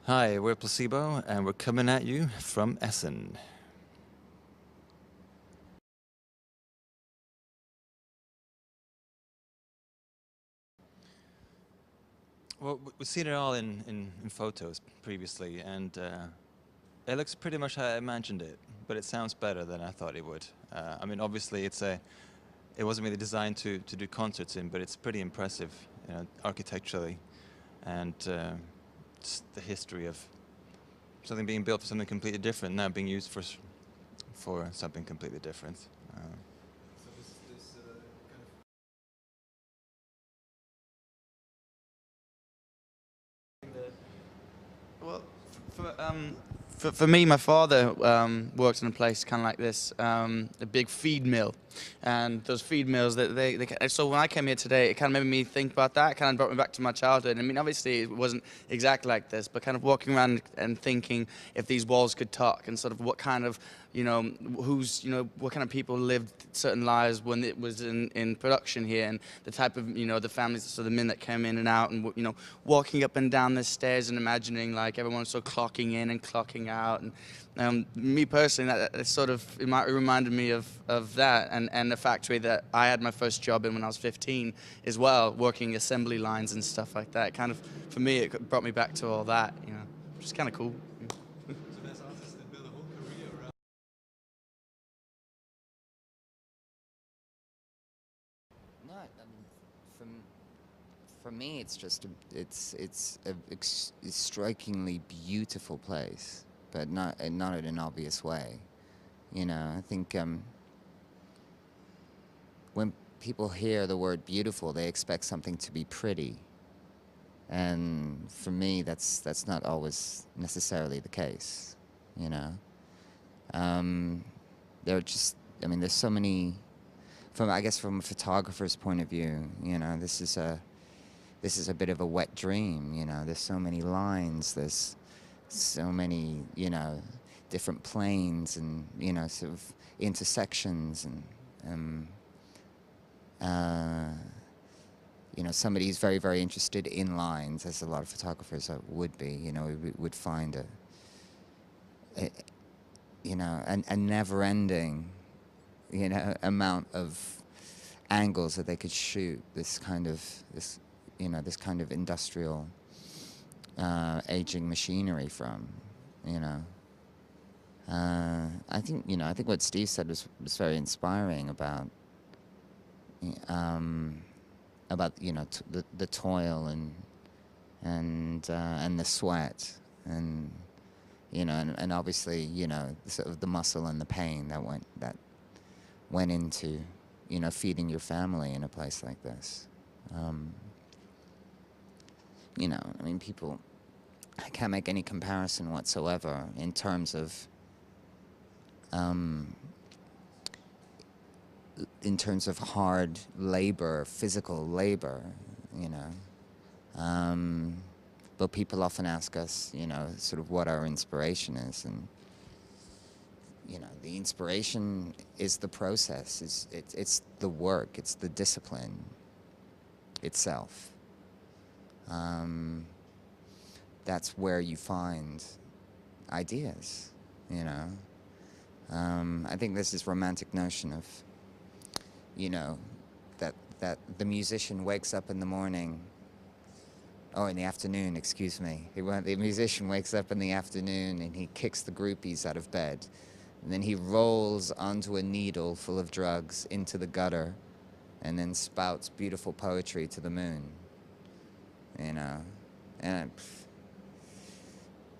Hi, we're Placebo, and we're coming at you from Essen. Well, we've seen it all in photos previously, and it looks pretty much how I imagined it, but it sounds better than I thought it would. I mean, obviously, it wasn't really designed to do concerts in, but it's pretty impressive, architecturally, and just the history of something being built for something completely different, now being used for something completely different. Uh, So this kind of thing that Well, for me, my father worked in a place kind of like this, a big feed mill, and those feed mills so when I came here today, it kind of made me think about that. It kind of brought me back to my childhood. I mean, obviously it wasn't exactly like this, but kind of walking around and thinking if these walls could talk, and sort of what kind of what kind of people lived certain lives when it was in production here, and the type of the families, so the men that came in and out, and walking up and down the stairs and imagining like everyone was sort of clocking in and clocking out. And me personally, that sort of reminded me of that, and the factory that I had my first job in when I was 15 as well, working assembly lines and stuff like that. Kind of, for me, it brought me back to all that, which is kind of cool. so there's artists that build a whole career around. No, I mean, from for me, it's just a strikingly beautiful place, but not in an obvious way. I think when people hear the word beautiful, they expect something to be pretty, and for me, that's not always necessarily the case. You know, um, there are just I mean, there's so many. I guess from a photographer's point of view, this is a bit of a wet dream. There's so many lines, there's so many different planes, and sort of intersections, and uh, somebody who's very, very interested in lines, as a lot of photographers would be. Would find a a never-ending amount of angles that they could shoot this kind of industrial aging machinery from. you know I think what Steve said was very inspiring um, about the toil, and the sweat, and and obviously sort of the muscle and the pain that went into feeding your family in a place like this. I mean, people, I can't make any comparison whatsoever in terms of um, hard labor, physical labor, you know. But people often ask us, sort of what our inspiration is, and the inspiration is the process. It's the work. It's the discipline itself. That's where you find ideas. I think there's this romantic notion of, that the musician wakes up in the morning. Oh, in the afternoon, excuse me. The musician wakes up in the afternoon and he kicks the groupies out of bed. And then he rolls onto a needle full of drugs into the gutter and then spouts beautiful poetry to the moon. And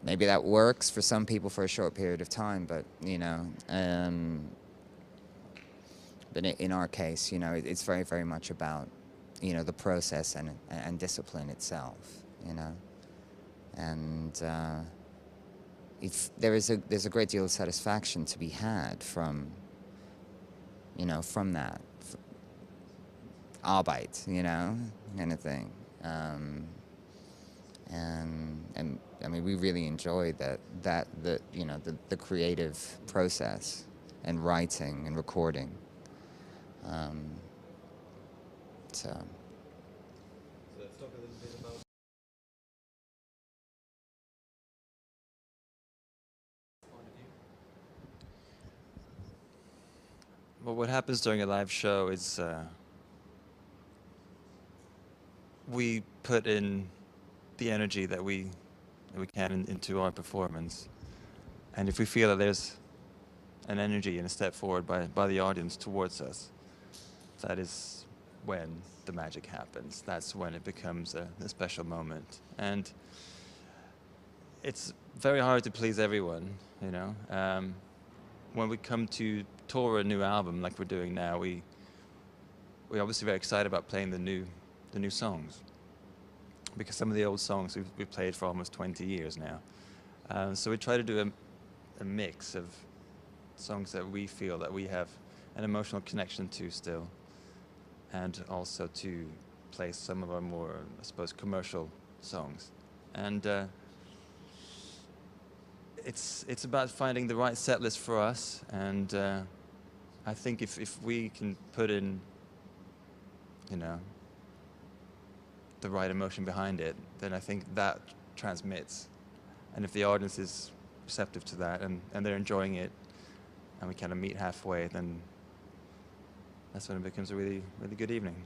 maybe that works for some people for a short period of time, but, but in our case, it's very, very much about, the process and discipline itself, And if there's a great deal of satisfaction to be had from that Arbeit, kind of thing. And I mean, we really enjoy the creative process, and writing and recording. So. So let's talk a little bit about Well, what happens during a live show is we put in the energy that we can into our performance, and if we feel that there's an energy and a step forward by the audience towards us, that is when the magic happens. That's when it becomes a special moment. And it's very hard to please everyone, you know. When we come to tour a new album like we're doing now, we're obviously very excited about playing the new songs, because some of the old songs we've played for almost 20 years now. So we try to do a mix of songs that we feel that we have an emotional connection to still, and also to play some of our more, I suppose, commercial songs. And it's about finding the right set list for us, and I think if we can put in, you know, the right emotion behind it, then I think that transmits. And if the audience is receptive to that and they're enjoying it, and we kind of meet halfway, then that's when it becomes a really, really good evening.